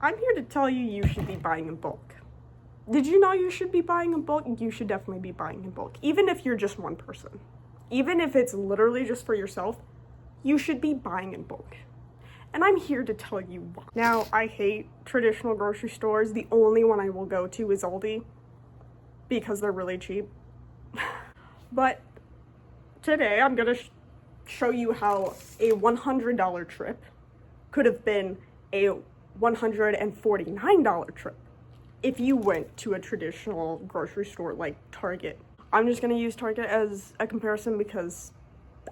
I'm here to tell you you should be buying in bulk. Did you know you should be buying in bulk? You should definitely be buying in bulk. Even if you're just one person. Even if it's literally just for yourself, you should be buying in bulk. And I'm here to tell you why. Now, I hate traditional grocery stores. The only one I will go to is Aldi because they're really cheap. But today I'm gonna show you how a $100 trip could have been a $149 trip if you went to a traditional grocery store like Target. I'm just gonna use Target as a comparison because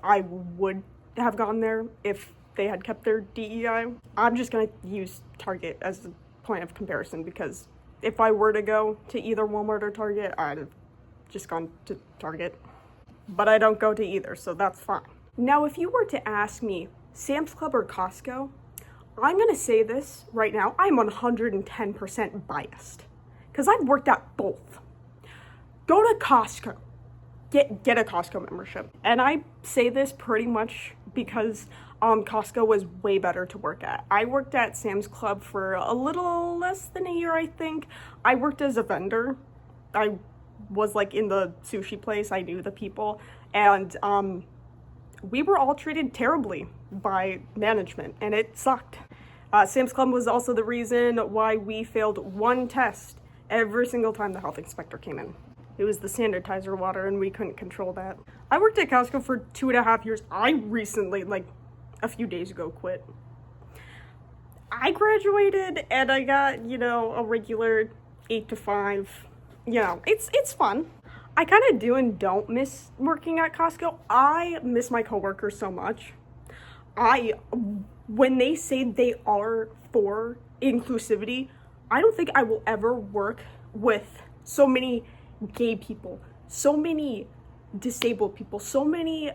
I would have gone there if they had kept their DEI. I'm just gonna use Target as a point of comparison because if I were to go to either Walmart or Target, I'd have just gone to Target. But I don't go to either, so that's fine. Now, if you were to ask me, Sam's Club or Costco, I'm gonna say this right now, I'm 110% biased because I've worked at both. Go to Costco, get a Costco membership. And I say this pretty much because Costco was way better to work at. I worked at Sam's Club for a little less than a year, I think. I worked as a vendor. I was like in the sushi place, I knew the people, and we were all treated terribly by management, and it sucked. Sam's Club was also the reason why we failed one test every single time the health inspector came in. It was the sanitizer water, and we couldn't control that. I worked at Costco for 2.5 years. I recently, like a few days ago, quit. I graduated and I got, a regular 8 to 5. It's fun. I kind of do and don't miss working at Costco. I miss my coworkers so much. When they say they are for inclusivity, I don't think I will ever work with so many gay people, so many disabled people, so many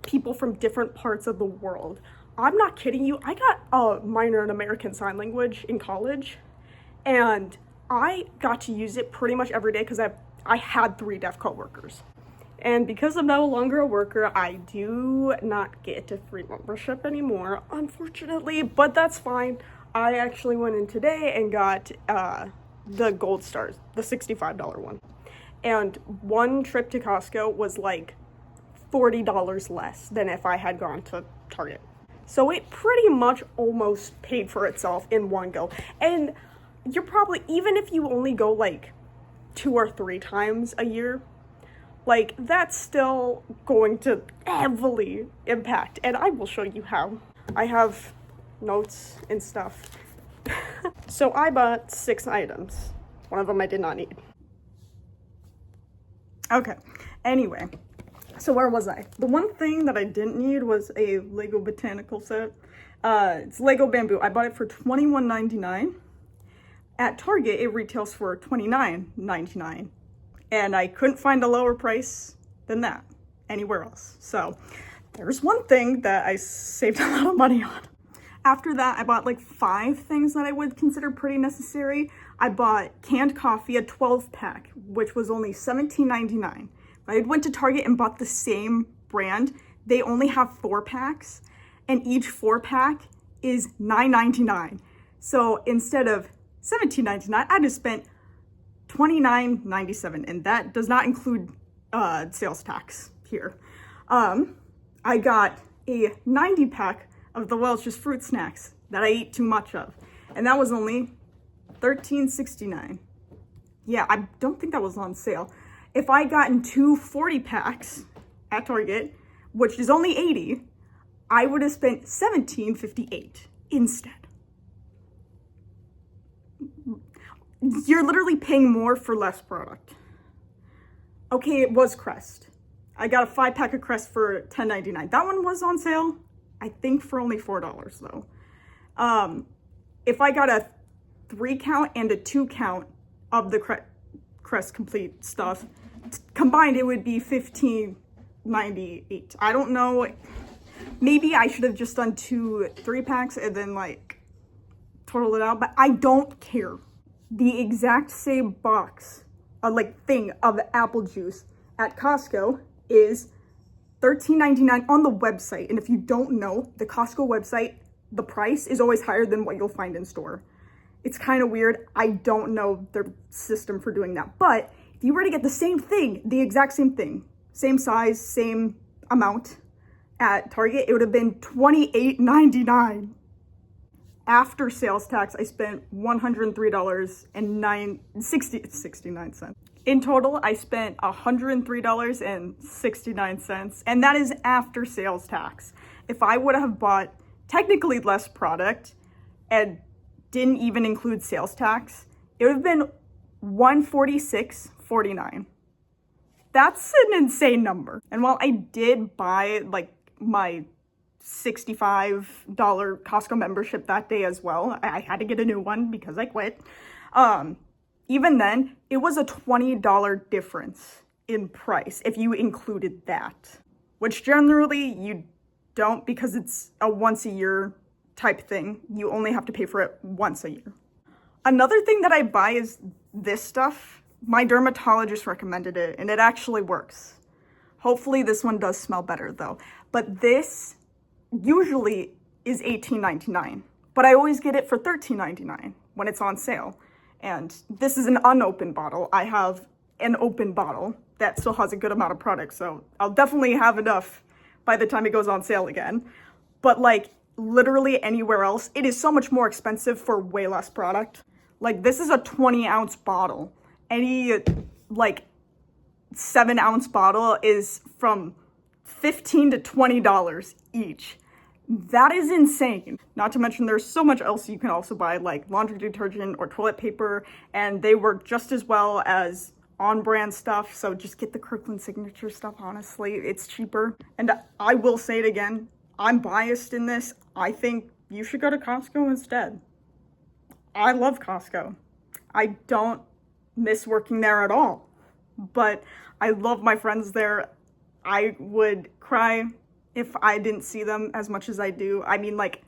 people from different parts of the world. I'm not kidding you. I got a minor in American Sign Language in college, and I got to use it pretty much every day because I had 3 deaf coworkers. And because I'm no longer a worker, I do not get a free membership anymore, unfortunately, but that's fine. I actually went in today and got the Gold Stars, the $65 one. And one trip to Costco was like $40 less than if I had gone to Target. So it pretty much almost paid for itself in one go. And you're probably, even if you only go like 2 or 3 times a year, like that's still going to heavily impact. And I will show you how. I have notes and stuff. So I bought 6 items. One of them I did not need. Okay, anyway, so where was I? The one thing that I didn't need was a Lego Botanical set. It's Lego Bamboo. I bought it for $21.99. At Target, it retails for $29.99. And I couldn't find a lower price than that anywhere else. So there's one thing that I saved a lot of money on. After that, I bought like 5 things that I would consider pretty necessary. I bought canned coffee, a 12-pack, which was only $17.99. I went to Target and bought the same brand. They only have 4 packs, and each 4-pack is $9.99. So instead of $17.99, I just spent $29.97, and that does not include sales tax here. I got a 90-pack of the Welch's fruit snacks that I ate too much of, and that was only $13.69. Yeah, I don't think that was on sale. If I gotten 2 40-packs at Target, which is only $80, I would have spent $17.58 instead. You're literally paying more for less product. Okay, it was Crest. I got a 5-pack of Crest for $10.99. That one was on sale, I think for only $4 though. If I got a 3 count and a 2 count of the Crest Complete stuff, combined it would be $15.98. I don't know, maybe I should have just done 2 3-packs and then like total it out, but I don't care. The exact same box, thing of apple juice at Costco is $13.99 on the website. And if you don't know, the Costco website, the price is always higher than what you'll find in store. It's kind of weird. I don't know their system for doing that. But if you were to get the same thing, the exact same thing, same size, same amount at Target, it would have been $28.99. After sales tax, I spent $103.69. In total, I spent $103.69, and that is after sales tax. If I would have bought technically less product and didn't even include sales tax, it would have been $146.49. That's an insane number. And while I did buy like my $65 Costco membership that day as well, I had to get a new one because I quit. Even then, it was a $20 difference in price if you included that, which generally you don't because it's a once a year type thing. You only have to pay for it once a year. Another thing that I buy is this stuff. My dermatologist recommended it and it actually works. Hopefully this one does smell better though. But this usually is $18.99, but I always get it for $13.99 when it's on sale. And this is an unopened bottle. I have an open bottle that still has a good amount of product, so I'll definitely have enough by the time it goes on sale again. But like literally anywhere else, it is so much more expensive for way less product. Like this is a 20-ounce bottle. Any like 7-ounce bottle is from $15 to $20 each. That is insane. Not to mention there's so much else you can also buy, like laundry detergent or toilet paper, and they work just as well as on-brand stuff. So just get the Kirkland Signature stuff, honestly. It's cheaper. And I will say it again, I'm biased in this. I think you should go to Costco instead. I love Costco. I don't miss working there at all, but I love my friends there. I would cry if I didn't see them as much as I do. I mean, like,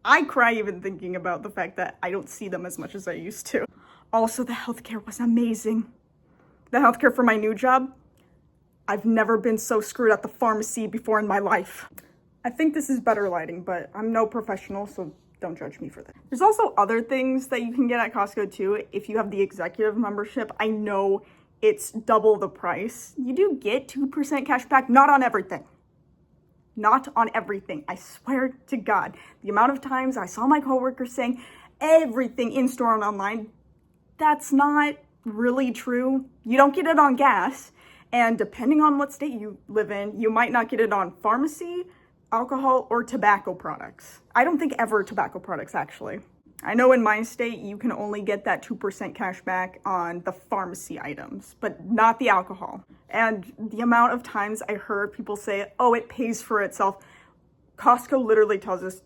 I cry even thinking about the fact that I don't see them as much as I used to. Also, the healthcare was amazing. The healthcare for my new job, I've never been so screwed at the pharmacy before in my life. I think this is better lighting, but I'm no professional, so don't judge me for that. There's also other things that you can get at Costco too. If you have the executive membership, I know it's double the price. You do get 2% cash back, not on everything. Not on everything. I swear to God, the amount of times I saw my coworkers saying everything in store and online, that's not really true. You don't get it on gas, and depending on what state you live in, you might not get it on pharmacy, alcohol, or tobacco products. I don't think ever tobacco products, actually. I know in my state, you can only get that 2% cash back on the pharmacy items, but not the alcohol. And the amount of times I heard people say, oh, it pays for itself. Costco literally tells us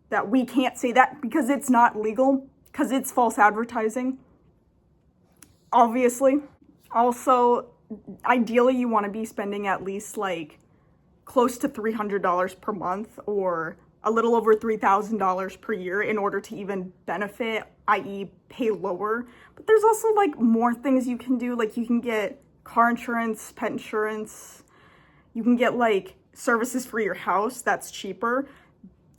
that we can't say that because it's not legal, because it's false advertising. Obviously. Also, ideally, you want to be spending at least like close to $300 per month or a little over $3,000 per year in order to even benefit, i.e. pay lower. But there's also like more things you can do. Like you can get car insurance, pet insurance. You can get like services for your house that's cheaper.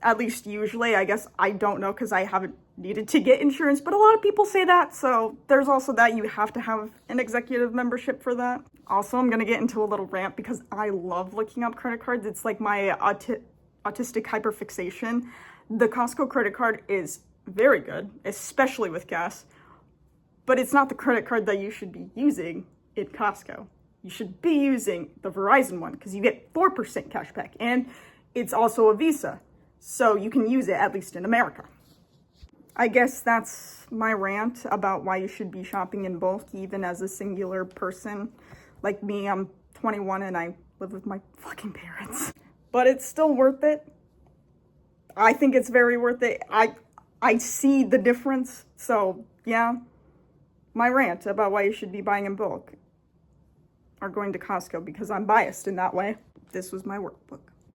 At least usually, I guess. I don't know because I haven't needed to get insurance, but a lot of people say that. So there's also that. You have to have an executive membership for that. Also, I'm going to get into a little rant because I love looking up credit cards. It's like my autistic hyperfixation. The Costco credit card is very good, especially with gas, but it's not the credit card that you should be using in Costco. You should be using the Verizon one because you get 4% cash back, and it's also a Visa, so you can use it at least in America. I guess that's my rant about why you should be shopping in bulk, even as a singular person. Like me, I'm 21 and I live with my fucking parents. But it's still worth it. I think it's very worth it. I see the difference. So yeah, my rant about why you should be buying in bulk or going to Costco because I'm biased in that way. This was my workbook.